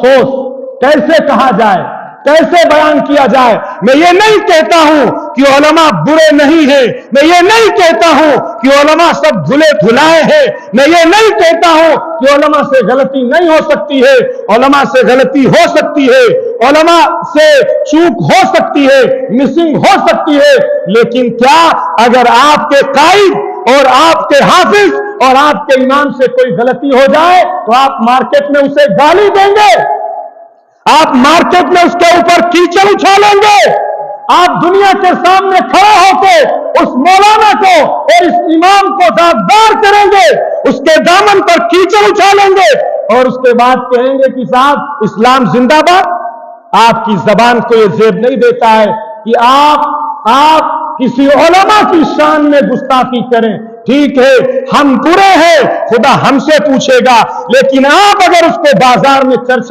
अफसोस कैसे कहा जाए, कैसे बयान किया जाए। मैं ये नहीं कहता हूं कि उलमा बुरे नहीं हैं, मैं ये नहीं कहता हूं कि उलमा सब भुले भुलाए हैं, मैं ये नहीं कहता हूं कि उलमा से गलती नहीं हो सकती है। उलमा से गलती हो सकती है, उलमा से चूक हो सकती है, मिसिंग हो सकती है, लेकिन क्या अगर आपके कायद और आपके हाफिज और आपके इमाम से कोई गलती हो जाए तो आप मार्केट में उसे गाली देंगे, आप मार्केट में उसके ऊपर कीचड़ उछालेंगे, आप दुनिया के सामने खड़े होकर उस मौलाना को और इस इमाम को दागदार करेंगे, उसके दामन पर कीचड़ उछालेंगे और उसके बाद कहेंगे कि साहब इस्लाम जिंदाबाद। आपकी जबान को यह जेब नहीं देता है कि आप किसी उलमा की शान में गुस्ताखी करें। ठीक है, हम बुरे हैं, खुदा हमसे पूछेगा, लेकिन आप अगर उसको बाजार में चर्चा